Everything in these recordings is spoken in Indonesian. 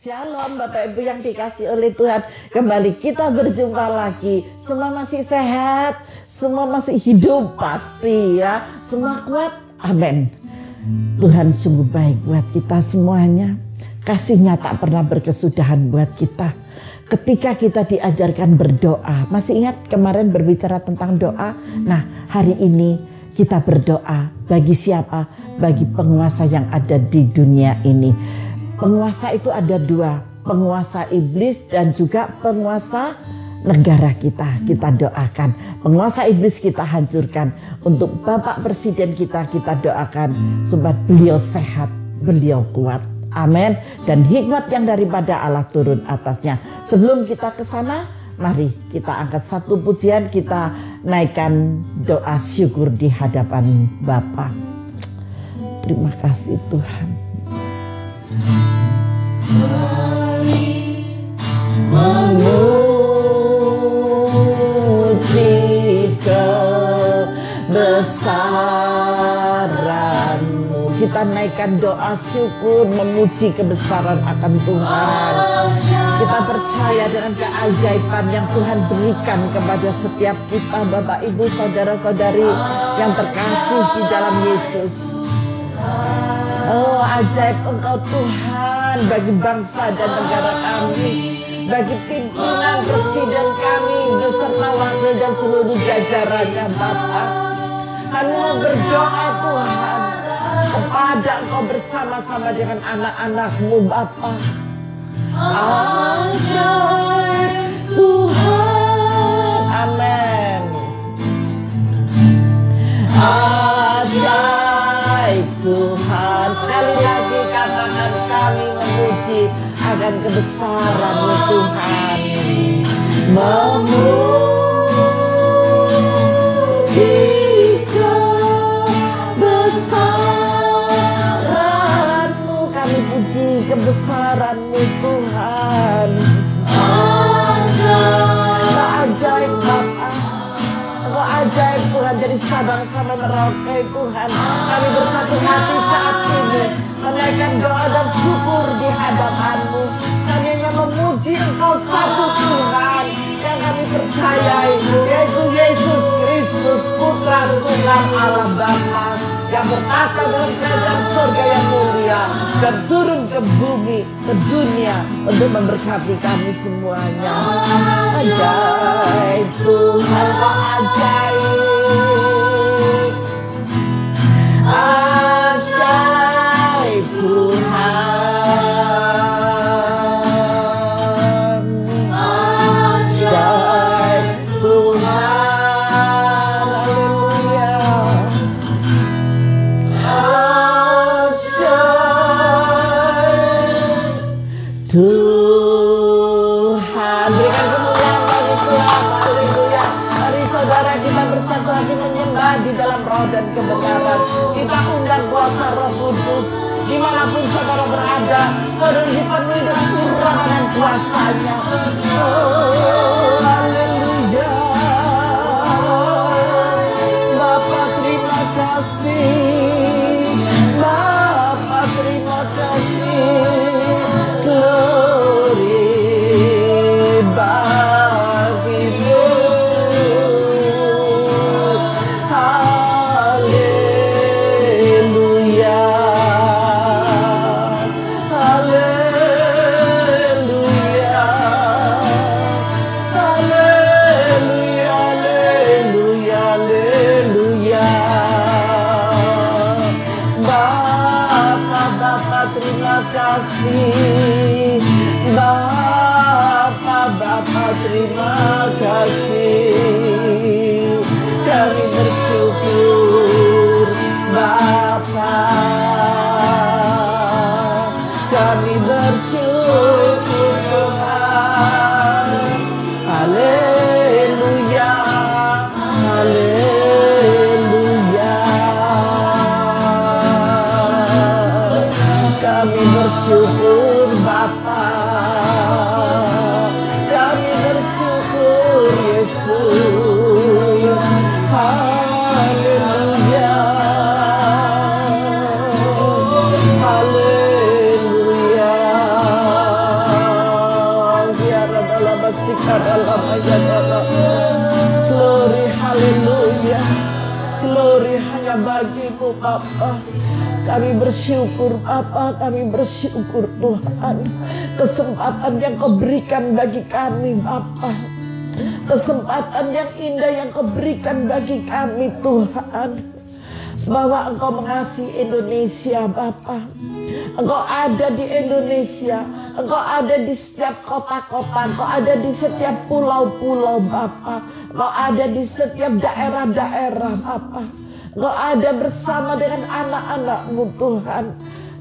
Shalom Bapak Ibu yang dikasih oleh Tuhan. Kembali kita berjumpa lagi. Semua masih sehat, semua masih hidup pasti ya. Semua kuat, amin. Tuhan sungguh baik buat kita semuanya. Kasihnya tak pernah berkesudahan buat kita. Ketika kita diajarkan berdoa, masih ingat kemarin berbicara tentang doa? Nah, hari ini kita berdoa bagi siapa? Bagi penguasa yang ada di dunia ini. Penguasa itu ada dua, penguasa iblis dan juga penguasa negara kita. Kita doakan, penguasa iblis kita hancurkan. Untuk Bapak Presiden kita doakan supaya beliau sehat, beliau kuat. Amin. Dan hikmat yang daripada Allah turun atasnya. Sebelum kita ke sana, mari kita angkat satu pujian, kita naikkan doa syukur di hadapan Bapa. Terima kasih Tuhan. Mari memuji kebesaran-Mu. Kita naikkan doa syukur memuji kebesaran akan Tuhan. Kita percaya dengan keajaiban yang Tuhan berikan kepada setiap kita, Bapak Ibu saudara-saudari yang terkasih di dalam Yesus. Oh, ajaib Engkau Tuhan bagi bangsa dan negara kami, bagi pimpinan presiden kami beserta wakil dan seluruh jajarannya Bapa. Kami mau berdoa Tuhan kepada Engkau bersama-sama dengan anak-anak-Mu Bapa. Ajaib Tuhan, amin. Ajaib Tuhan, sekali lagi katakan kami memuji akan kebesaran-Mu Tuhan. Memuji kebesaran-Mu, kami puji kebesaran-Mu Tuhan. Ajaib Bapa, Engkau ajaib Tuhan, dari Sabang sampai Merauke Tuhan. Kami bersatu hati saat ini menaikkan doa dan syukur di hadapan-Mu. Kami hanya memuji Engkau satu Tuhan yang kami percayai, yaitu Yesus Kristus Putra Tuhan Allah Bapa, yang bertata dalam kerajaan surga yang mulia dan turun ke bumi, ke dunia untuk memberkati kami semuanya. Ajaib Tuhan, Kau ajaib. Ajaib Tuhan. Ajaib Tuhan. Haleluya. Ajaib Tuhan. Berikan kemuliaan bagi Tuhan. Haleluya. Mari saudara kita bersatu hati menyembah di dalam roh dan kebenaran. Kita undang kuasa Roh Kudus. Dimanapun saudara berada, saudara dipenuhi dengan urapan dan kuasanya. Oh, haleluya. Bapa terima kasih. Bapa terima kasih. Glory bagimu. Haleluya. Haleluya. Haleluya. Haleluya. Haleluya. Bapa terima kasih. Bapa terima kasih. Kami bersyukur Bapa. Kami bersyukur Tuhan. Haleluya. Haleluya. Kami bersyukur Bapa. Kami bersyukur Yesus. Haleluya. Haleluya. Bapa. Kami bersyukur Bapa, kami bersyukur Tuhan. Kesempatan yang Kau berikan bagi kami Bapa. Kesempatan yang indah yang Kau berikan bagi kami Tuhan. Bahwa Engkau mengasihi Indonesia Bapa. Engkau ada di Indonesia. Engkau ada di setiap kota-kota. Engkau ada di setiap pulau-pulau Bapa. Engkau ada di setiap daerah-daerah Bapa. Engkau ada bersama dengan anak-anak-Mu Tuhan.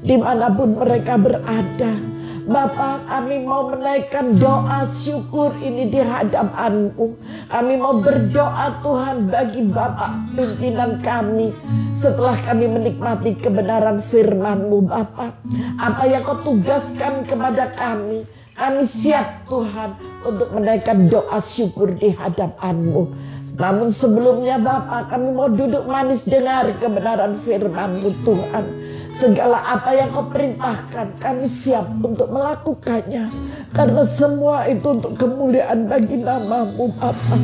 Dimanapun mereka berada. Bapa, kami mau menaikkan doa syukur ini di hadapan-Mu. Kami mau berdoa Tuhan bagi Bapak pimpinan kami. Setelah kami menikmati kebenaran firman-Mu Bapa. Apa yang Kau tugaskan kepada kami. Kami siap Tuhan untuk menaikkan doa syukur di hadapan-Mu. Namun sebelumnya Bapa, kami mau duduk manis dengar kebenaran firman-Mu Tuhan. Segala apa yang Kau perintahkan, kami siap untuk melakukannya. Karena semua itu untuk kemuliaan bagi nama-Mu Bapa.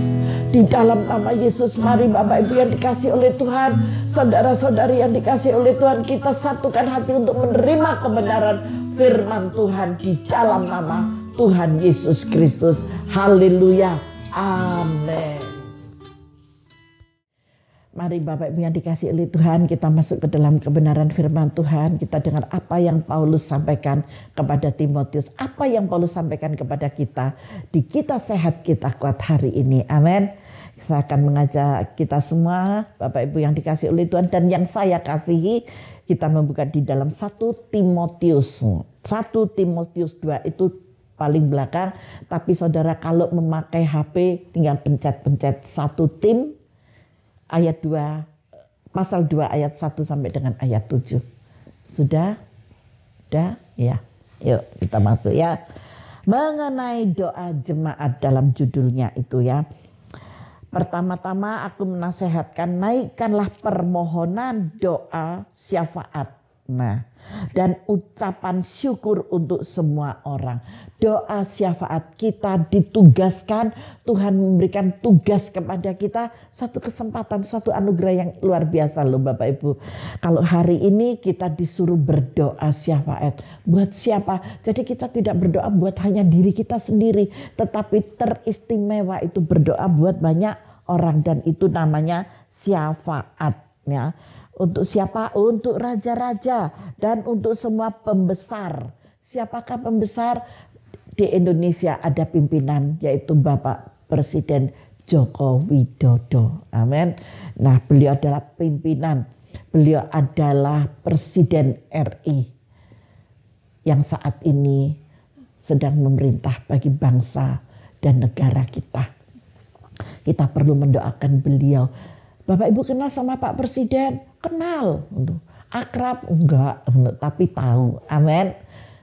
Di dalam nama Yesus, mari Bapak Ibu yang dikasih oleh Tuhan, saudara-saudari yang dikasih oleh Tuhan, kita satukan hati untuk menerima kebenaran firman Tuhan di dalam nama Tuhan Yesus Kristus. Haleluya. Amin. Mari Bapak Ibu yang dikasih oleh Tuhan, kita masuk ke dalam kebenaran firman Tuhan. Kita dengar apa yang Paulus sampaikan kepada Timotius. Apa yang Paulus sampaikan kepada kita. Di Kita Sehat Kita Kuat hari ini. Amin. Saya akan mengajak kita semua Bapak Ibu yang dikasih oleh Tuhan dan yang saya kasihi. Kita membuka di dalam 1 Timotius. 1 Timotius 2 itu paling belakang. Tapi saudara kalau memakai HP tinggal pencet-pencet 1 Tim. Ayat 2, pasal 2 ayat 1 sampai dengan ayat 7. Sudah? Sudah? Ya. Yuk kita masuk ya. Mengenai doa jemaat dalam judulnya itu ya. Pertama-tama aku menasehatkan naikkanlah permohonan doa syafaat. Nah, dan ucapan syukur untuk semua orang. Doa syafaat kita ditugaskan, Tuhan memberikan tugas kepada kita, satu kesempatan, suatu anugerah yang luar biasa loh Bapak Ibu. Kalau hari ini kita disuruh berdoa syafaat, buat siapa? Jadi kita tidak berdoa buat hanya diri kita sendiri, tetapi teristimewa itu berdoa buat banyak orang dan itu namanya syafaat ya. Untuk siapa? Untuk raja-raja dan untuk semua pembesar. Siapakah pembesar? Di Indonesia ada pimpinan yaitu Bapak Presiden Joko Widodo. Amin. Nah, beliau adalah pimpinan. Beliau adalah Presiden RI yang saat ini sedang memerintah bagi bangsa dan negara kita. Kita perlu mendoakan beliau. Bapak Ibu kenal sama Pak Presiden? Kenal. Akrab? Enggak. Tapi tahu. Amin.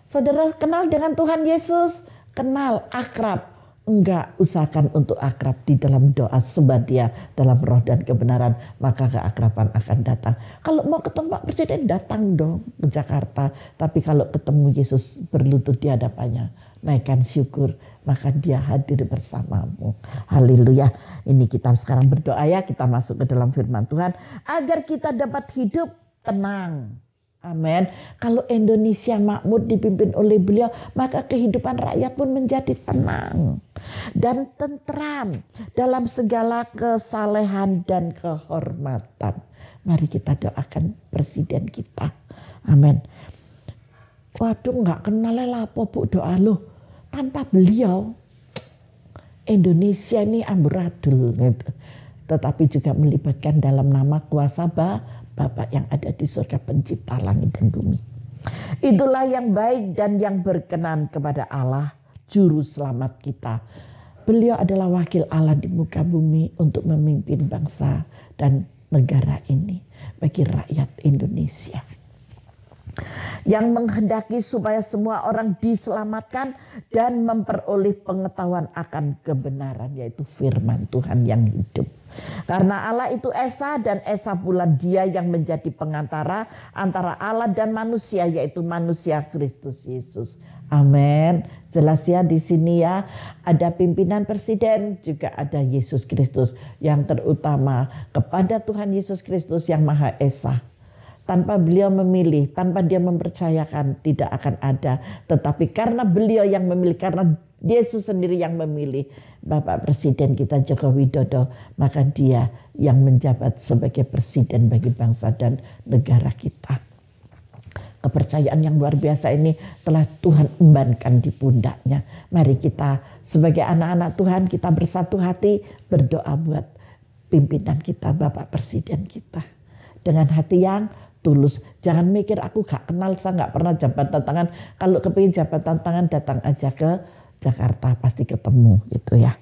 Saudara kenal dengan Tuhan Yesus? Kenal. Akrab? Enggak. Usahakan untuk akrab di dalam doa sebab Dia dalam roh dan kebenaran. Maka keakraban akan datang. Kalau mau ketemu Pak Presiden datang dong ke Jakarta. Tapi kalau ketemu Yesus berlutut di hadapannya. Naikkan syukur. Maka Dia hadir bersamamu. Haleluya. Ini kita sekarang berdoa ya. Kita masuk ke dalam firman Tuhan. Agar kita dapat hidup tenang. Amin. Kalau Indonesia makmur dipimpin oleh beliau. Maka kehidupan rakyat pun menjadi tenang. Dan tentram. Dalam segala kesalehan dan kehormatan. Mari kita doakan presiden kita. Amin. Waduh gak kenal lapo bu doa loh. Tanpa beliau Indonesia ini amburadul gitu. Tetapi juga melibatkan dalam nama kuasa Bapa yang ada di surga pencipta langit dan bumi. Itulah yang baik dan yang berkenan kepada Allah juru selamat kita. Beliau adalah wakil Allah di muka bumi untuk memimpin bangsa dan negara ini bagi rakyat Indonesia. Yang menghendaki supaya semua orang diselamatkan dan memperoleh pengetahuan akan kebenaran, yaitu firman Tuhan yang hidup. Karena Allah itu Esa dan Esa pula Dia yang menjadi pengantara antara Allah dan manusia, yaitu manusia Kristus Yesus. Amin. Jelas ya di sini ya, ada pimpinan presiden, juga ada Yesus Kristus yang terutama kepada Tuhan Yesus Kristus yang Maha Esa. Tanpa beliau memilih, tanpa dia mempercayakan, tidak akan ada. Tetapi karena beliau yang memilih, karena Yesus sendiri yang memilih Bapak Presiden kita Joko Widodo, maka dia yang menjabat sebagai presiden bagi bangsa dan negara kita. Kepercayaan yang luar biasa ini telah Tuhan embankan di pundaknya. Mari kita sebagai anak-anak Tuhan, kita bersatu hati berdoa buat pimpinan kita, Bapak Presiden kita. Dengan hati yang tulus. Jangan mikir aku gak kenal, saya gak pernah jabatan tangan. Kalau kepingin jabatan tangan datang aja ke Jakarta, pasti ketemu gitu ya.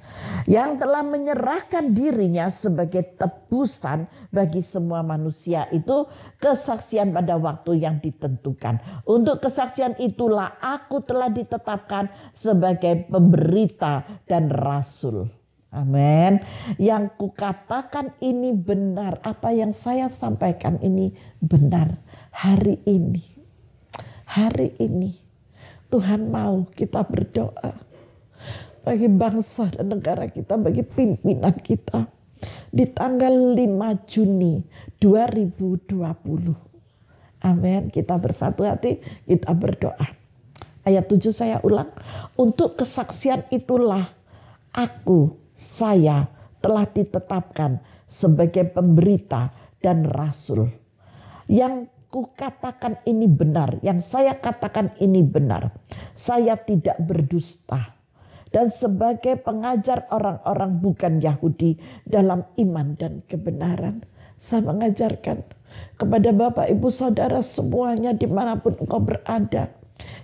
Yang telah menyerahkan dirinya sebagai tebusan bagi semua manusia, itu kesaksian pada waktu yang ditentukan. Untuk kesaksian itulah aku telah ditetapkan sebagai pemberita dan rasul. Amin. Yang kukatakan ini benar, apa yang saya sampaikan ini benar. Hari ini Tuhan mau kita berdoa bagi bangsa dan negara kita, bagi pimpinan kita di tanggal 5 Juni 2020. Amin. Kita bersatu hati, kita berdoa. Ayat 7 saya ulang. Untuk kesaksian itulah saya telah ditetapkan sebagai pemberita dan rasul. Yang kukatakan ini benar, yang saya katakan ini benar. Saya tidak berdusta. Dan sebagai pengajar orang-orang bukan Yahudi dalam iman dan kebenaran. Saya mengajarkan kepada Bapak Ibu Saudara semuanya dimanapun engkau berada.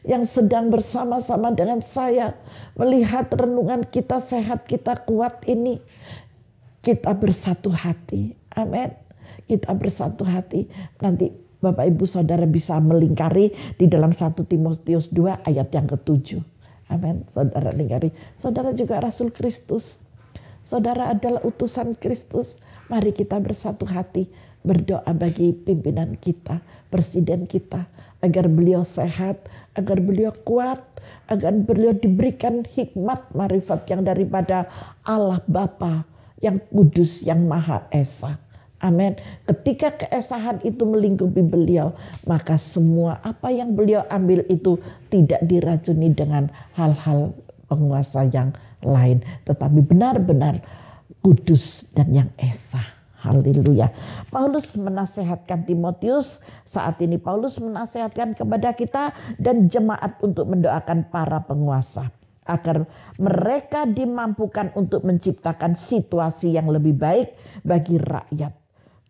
Yang sedang bersama-sama dengan saya melihat renungan kita sehat, kita kuat ini. Kita bersatu hati. Amin. Kita bersatu hati. Nanti Bapak Ibu Saudara bisa melingkari di dalam 1 Timotius 2 ayat yang ke-7. Amin. Saudara lingkari. Saudara juga Rasul Kristus. Saudara adalah utusan Kristus. Mari kita bersatu hati berdoa bagi pimpinan kita, presiden kita, agar beliau sehat, agar beliau kuat, agar beliau diberikan hikmat marifat yang daripada Allah Bapa yang kudus, yang Maha Esa. Amin. Ketika keesahan itu melingkupi beliau, maka semua apa yang beliau ambil itu tidak diracuni dengan hal-hal penguasa yang lain, tetapi benar-benar kudus dan yang esa. Haleluya. Paulus menasehatkan Timotius, saat ini Paulus menasehatkan kepada kita dan jemaat untuk mendoakan para penguasa agar mereka dimampukan untuk menciptakan situasi yang lebih baik bagi rakyat,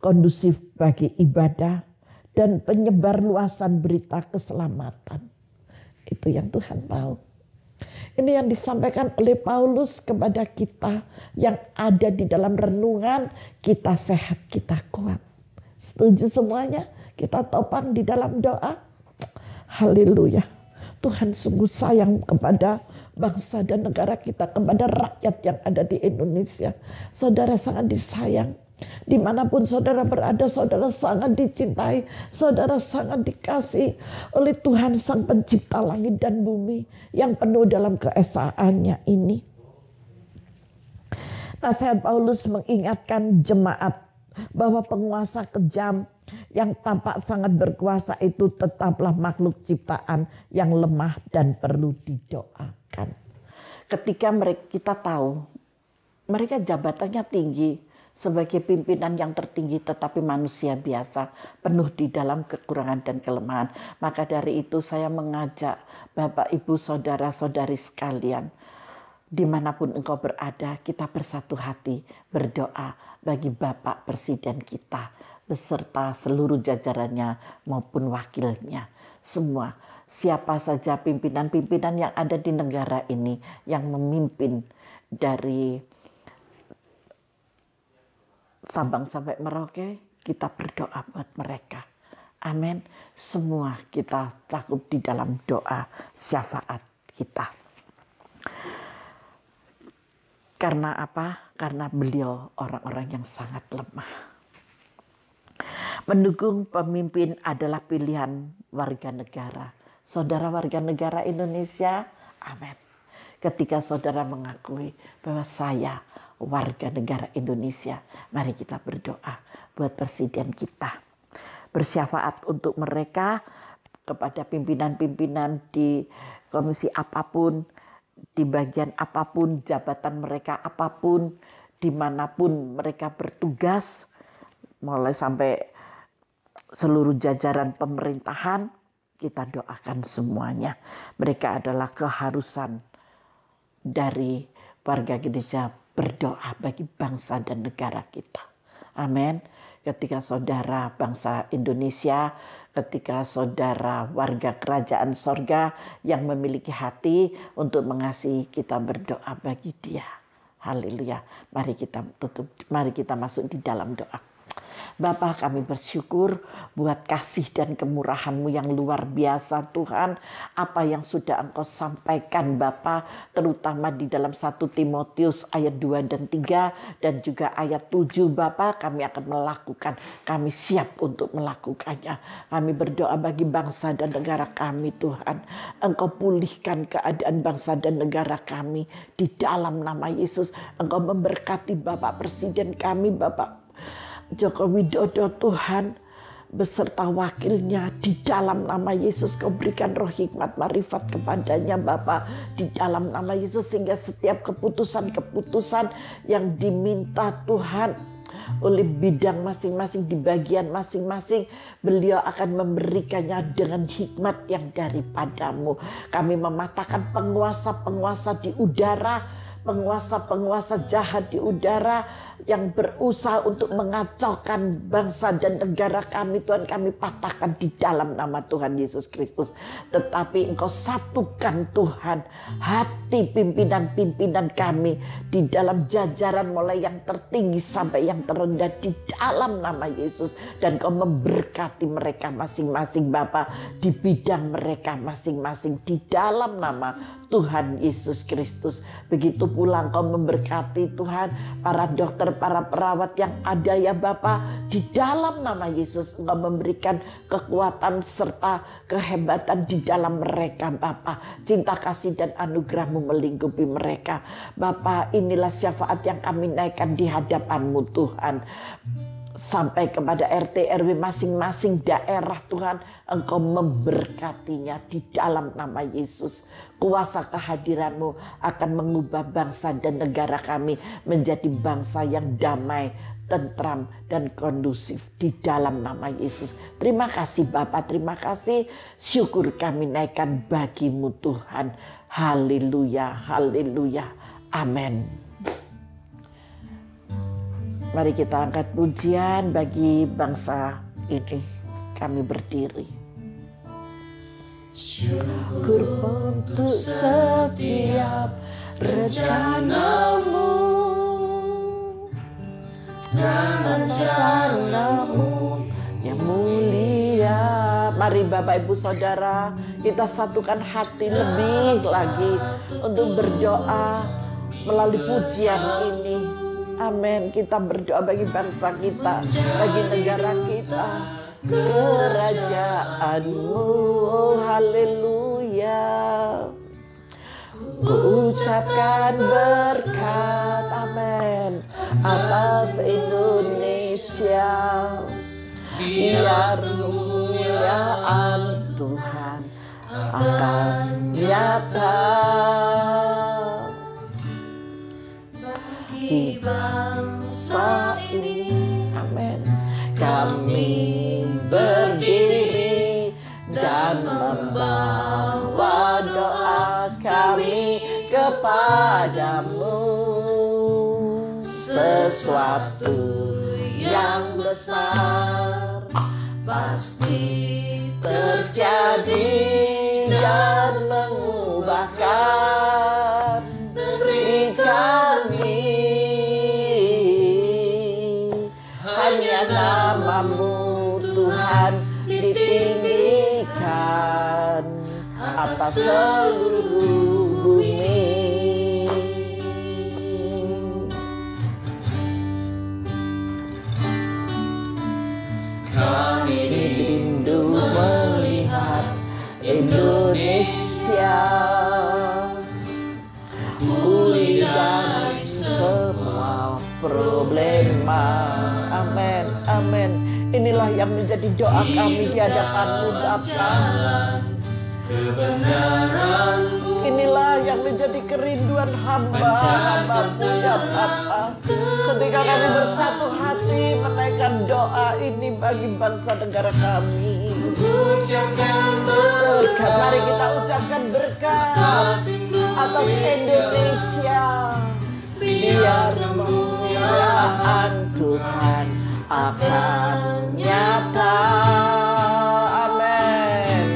kondusif bagi ibadah dan penyebar luasan berita keselamatan. Itu yang Tuhan mau. Ini yang disampaikan oleh Paulus kepada kita yang ada di dalam renungan. Kita sehat, kita kuat. Setuju semuanya? Kita topang di dalam doa. Haleluya. Tuhan sungguh sayang kepada bangsa dan negara kita, kepada rakyat yang ada di Indonesia. Saudara sangat disayang. Dimanapun saudara berada, saudara sangat dicintai, saudara sangat dikasih oleh Tuhan Sang Pencipta langit dan bumi yang penuh dalam keesaannya ini. Nasihat Paulus mengingatkan jemaat bahwa penguasa kejam yang tampak sangat berkuasa itu tetaplah makhluk ciptaan yang lemah dan perlu didoakan. Ketika kita tahu mereka jabatannya tinggi, sebagai pimpinan yang tertinggi tetapi manusia biasa, penuh di dalam kekurangan dan kelemahan. Maka dari itu saya mengajak Bapak, Ibu, Saudara-saudari sekalian, dimanapun engkau berada, kita bersatu hati berdoa bagi Bapak Presiden kita, beserta seluruh jajarannya maupun wakilnya. Semua, siapa saja pimpinan-pimpinan yang ada di negara ini, yang memimpin dari Sabang sampai Merauke, kita berdoa buat mereka. Amin. Semua kita cakup di dalam doa syafaat kita. Karena apa? Karena beliau orang-orang yang sangat lemah. Mendukung pemimpin adalah pilihan warga negara. Saudara warga negara Indonesia, amin. Ketika saudara mengakui bahwa saya warga negara Indonesia, mari kita berdoa buat presiden kita. bersyafaat untuk mereka, kepada pimpinan-pimpinan di komisi apapun, di bagian apapun, jabatan mereka apapun, dimanapun mereka bertugas, mulai sampai seluruh jajaran pemerintahan, kita doakan semuanya. Mereka adalah keharusan dari warga gereja berdoa bagi bangsa dan negara kita. Amin. Ketika saudara bangsa Indonesia, ketika saudara warga kerajaan sorga yang memiliki hati untuk mengasihi, kita berdoa bagi dia. Haleluya. Mari kita masuk di dalam doa. Bapa, kami bersyukur buat kasih dan kemurahan-Mu yang luar biasa Tuhan. Apa yang sudah Engkau sampaikan Bapa, terutama di dalam 1 Timotius ayat 2 dan 3 dan juga ayat 7 Bapa, kami akan melakukan. Kami siap untuk melakukannya. Kami berdoa bagi bangsa dan negara kami Tuhan. Engkau pulihkan keadaan bangsa dan negara kami di dalam nama Yesus. Engkau memberkati Bapak Presiden kami, Bapak Joko Widodo Tuhan, beserta wakilnya di dalam nama Yesus. Kau berikan roh hikmat marifat kepadanya Bapa di dalam nama Yesus, sehingga setiap keputusan-keputusan yang diminta Tuhan oleh bidang masing-masing, di bagian masing-masing, beliau akan memberikannya dengan hikmat yang daripadamu. Kami mematahkan penguasa-penguasa di udara, penguasa-penguasa jahat di udara yang berusaha untuk mengacaukan bangsa dan negara kami. Tuhan, kami patahkan di dalam nama Tuhan Yesus Kristus. Tetapi Engkau satukan Tuhan hati pimpinan-pimpinan kami di dalam jajaran, mulai yang tertinggi sampai yang terendah, di dalam nama Yesus. Dan Kau memberkati mereka masing-masing Bapa di bidang mereka masing-masing di dalam nama Tuhan Yesus Kristus. Begitu pula Engkau memberkati Tuhan para dokter, para perawat yang ada ya Bapa, di dalam nama Yesus. Engkau memberikan kekuatan serta kehebatan di dalam mereka Bapa. Cinta kasih dan anugerah-Mu melingkupi mereka Bapa. Inilah syafaat yang kami naikkan di hadapan-Mu Tuhan, sampai kepada RT RW masing-masing daerah Tuhan. Engkau memberkatinya di dalam nama Yesus. Kuasa kehadiran-Mu akan mengubah bangsa dan negara kami menjadi bangsa yang damai, tentram dan kondusif di dalam nama Yesus. Terima kasih Bapa, terima kasih. Syukur kami naikkan bagi-Mu Tuhan. Haleluya, haleluya, amin. Mari kita angkat pujian bagi bangsa ini. Kami berdiri. Syukur untuk setiap rencana-Mu dan rencana-Mu yang mulia. Mari Bapak Ibu Saudara, kita satukan hati lebih lagi untuk berdoa melalui pujian ini. Amin. Kita berdoa bagi bangsa kita, bagi negara kita, kerajaan-Mu. Oh, haleluya. Ucapkan berkat, amin, atas Indonesia. Biar kemuliaan Tuhan atas nyata bagi bangsa ini. Amin. Kami berdiri dan membawa doa kami kepadamu. Sesuatu yang besar pasti terjadi dan mengubahkan negeri kami. Hanya nama-Mu Tuhan ditinggikan atas seluruh bumi. Kami rindu melihat Indonesia pulih dari semua problema. Amin, amin. Inilah yang menjadi doa kami di hadapan-Mu Bapa. Inilah yang menjadi kerinduan hamba-hamba-Mu ya Bapa. Ketika kami bersatu hati menaikkan doa ini bagi bangsa negara kami. Berkat, mari kita ucapkan berkat atas Indonesia. Biar kemuliaan Tuhan akan nyata. Amin.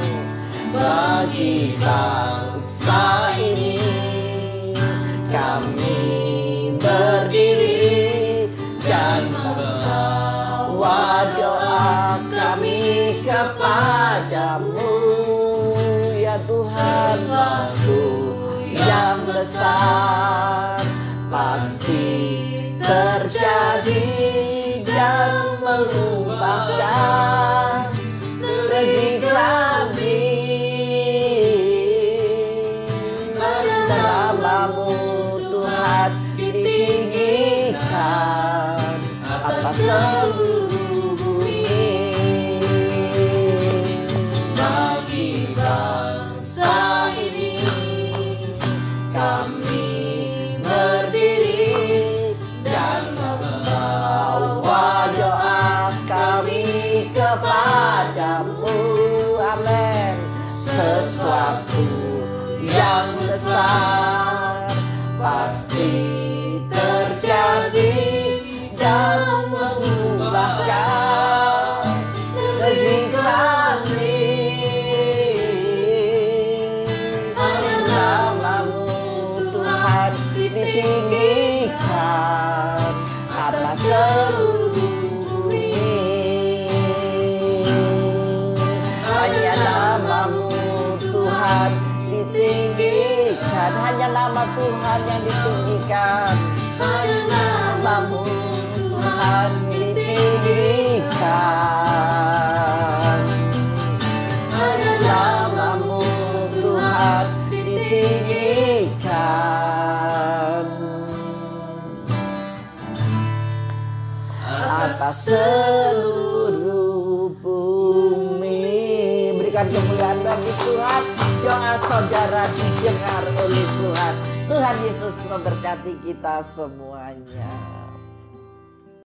Bagi bangsa ini kami berdiri dan membawa doa kami kepadamu ya Tuhan. Sesuatu yang besar pasti terjadi dan mengubahkan negeri kami. Namamu Tuhan ditinggikan atas seluruh bumi. Bagi bangsa ini kami berdiri dan membawa doa kami kepadamu. Amin. Sesuatu yang besar pasti terjadi dan mengubahkan negeri kami. Hanya namamu Tuhan ditinggikan atas seluruh bumi. Hanya namamu Tuhan ditinggikan. Hanya nama Tuhan yang ditinggikan. Hanya namamu Tuhan ditinggikan. Hanya namamu Tuhan ditinggikan atas seluruh bumi. Berikan kemuliaan bagi Tuhan. Doa saudara didengar oleh Tuhan. Tuhan Yesus memberkati kita semuanya.